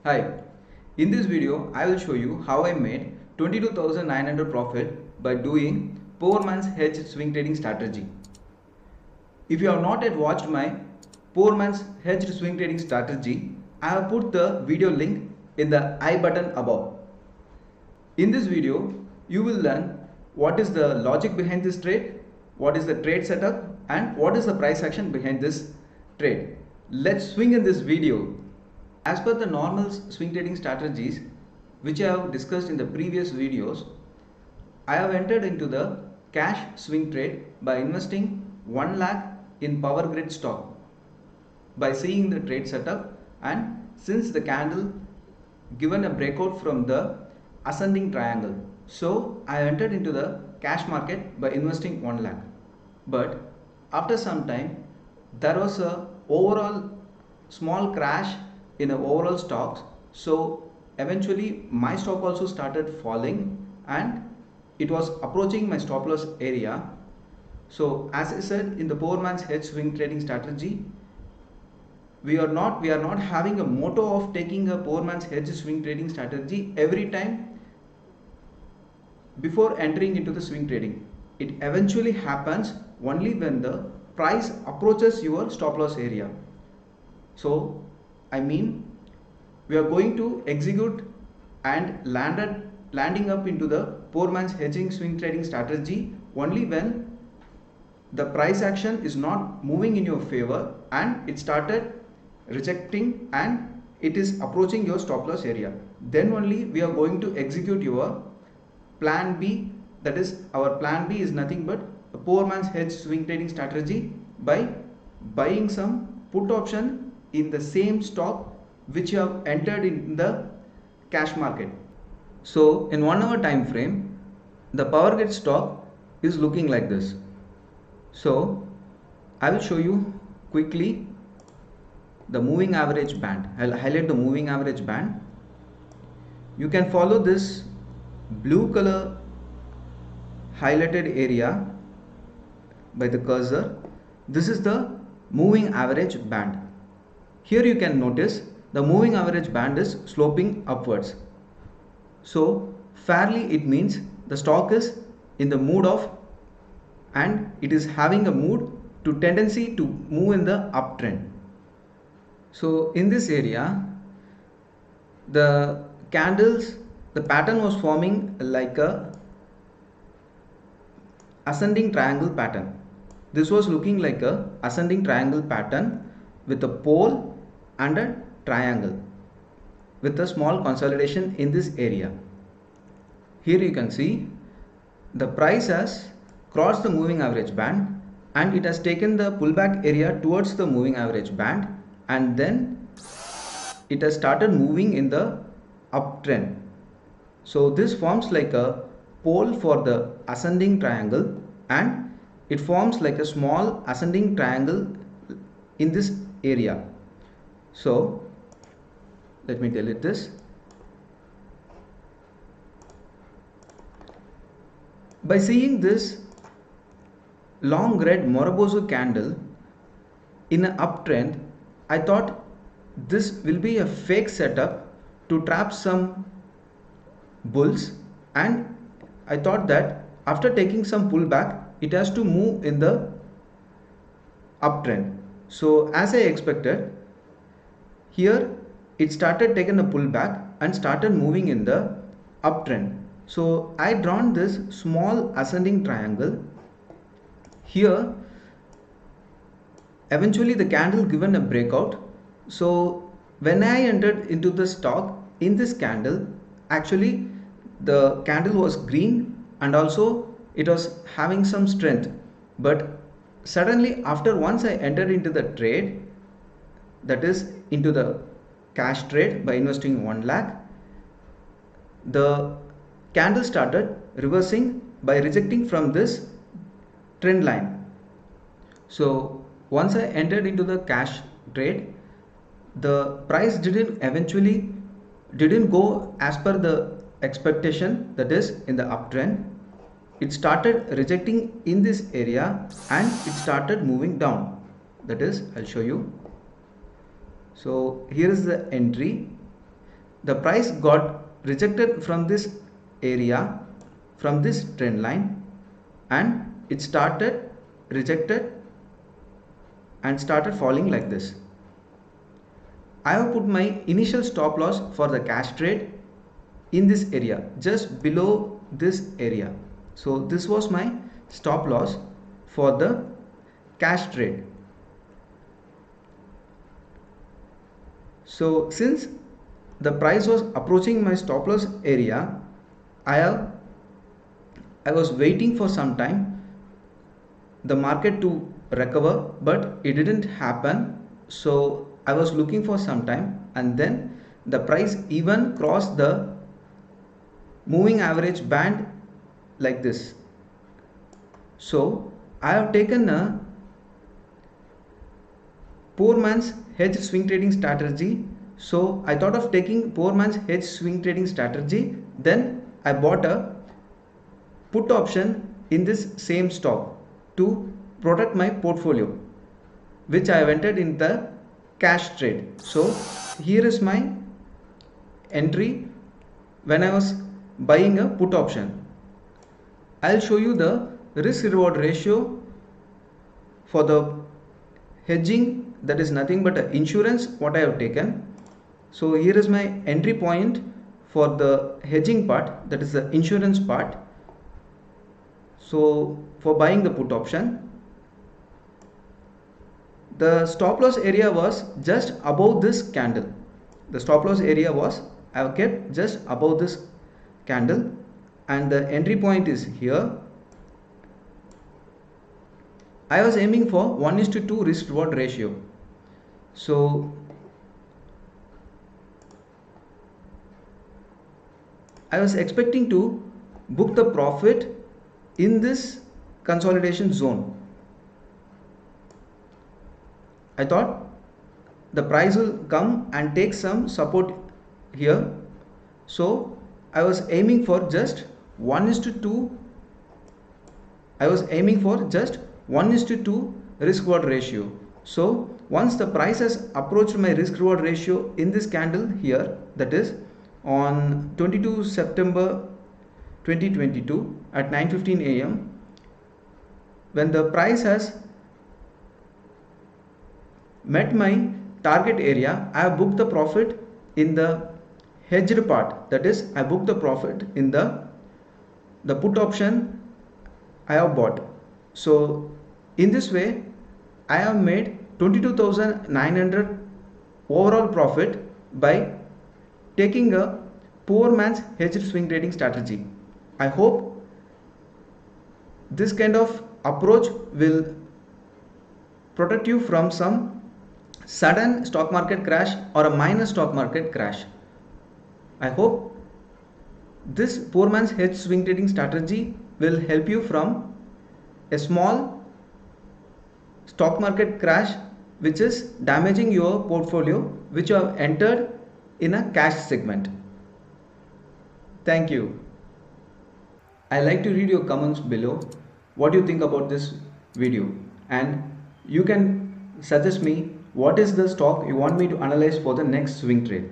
Hi, in this video I will show you how I made 22,900 profit by doing poor man's hedged swing trading strategy. If you have not yet watched my poor man's hedged swing trading strategy, I have put the video link in the I button above. In this video, you will learn what is the logic behind this trade, what is the trade setup, and what is the price action behind this trade. Let's swing in this video. As per the normal swing trading strategies which I have discussed in the previous videos, I have entered into the cash swing trade by investing 1 lakh in PowerGrid stock by seeing the trade setup, and since the candle given a breakout from the ascending triangle, so I entered into the cash market by investing 1 lakh. But after some time there was a overall small crash in the overall stocks, so eventually my stock also started falling and it was approaching my stop loss area. So as I said in the poor man's hedge swing trading strategy, we are not having a motto of taking a poor man's hedge swing trading strategy every time before entering into the swing trading. It eventually happens only when the price approaches your stop loss area. So we are going to execute and landing up into the poor man's hedging swing trading strategy only when the price action is not moving in your favor and it started rejecting and it is approaching your stop loss area. Then only we are going to execute your plan B. That is, our plan B is nothing but a poor man's hedge swing trading strategy by buying some put option in the same stock which you have entered in the cash market. So in 1 hour time frame, the PowerGrid stock is looking like this. So I will show you quickly the moving average band. I'll highlight the moving average band. You can follow this blue color highlighted area by the cursor. This is the moving average band. Here you can notice the moving average band is sloping upwards. So fairly it means the stock is in the mood of, and it is having a mood to tendency to move in the uptrend. So in this area, the pattern was forming like a ascending triangle pattern. This was looking like a ascending triangle pattern with a pole and a triangle with a small consolidation in this area. Here you can see the price has crossed the moving average band and it has taken the pullback area towards the moving average band, and then it has started moving in the uptrend. So this forms like a pole for the ascending triangle and it forms like a small ascending triangle in this area. So let me delete this. By seeing this long red Morobozu candle in an uptrend, I thought this will be a fake setup to trap some bulls, and I thought that after taking some pullback it has to move in the uptrend. So as I expected, here it started taking a pullback and started moving in the uptrend. So I drawn this small ascending triangle. Here eventually the candle given a breakout. So when I entered into the stock in this candle, actually the candle was green and also it was having some strength, but suddenly after once I entered into the trade, that is into the cash trade by investing 1 lakh, the candle started reversing by rejecting from this trend line. So once I entered into the cash trade, the price eventually didn't go as per the expectation, that is in the uptrend. It started rejecting in this area and it started moving down. That is, I'll show you. So here is the entry. the price got rejected from this area, from this trend line, and it started rejected and started falling like this. I have put my initial stop loss for the cash trade in this area, just below this area. So this was my stop loss for the cash trade. So since the price was approaching my stop loss area, I was waiting for some time the market to recover, but it didn't happen. So I was looking for some time, and then the price even crossed the moving average band like this. So I have taken a poor man's hedged swing trading strategy. So I thought of taking poor man's hedged swing trading strategy. Then I bought a put option in this same stock to protect my portfolio, which I have entered in the cash trade. So here is my entry when I was buying a put option. I'll show you the risk reward ratio for the hedging, that is nothing but insurance what I have taken. So here is my entry point for the hedging part, that is the insurance part. So for buying the put option, the stop loss area was just above this candle. The stop loss area was, I have kept just above this candle, and the entry point is here. I was aiming for 1:2 risk reward ratio. So I was expecting to book the profit in this consolidation zone. I thought the price will come and take some support here. So I was aiming for just 1:2. I was aiming for just 1:2 risk reward ratio. So once the price has approached my risk reward ratio in this candle here, that is on 22 September 2022 at 9:15 AM, when the price has met my target area, I have booked the profit in the hedged part, that is I booked the profit in the put option I have bought. So in this way I have made 22,900 overall profit by taking a poor man's hedged swing trading strategy. I hope this kind of approach will protect you from some sudden stock market crash or a minor stock market crash. I hope this poor man's hedged swing trading strategy will help you from a small stock market crash which is damaging your portfolio, which you have entered in a cash segment. Thank you. I like to read your comments below. What do you think about this video? And you can suggest me what is the stock you want me to analyze for the next swing trade.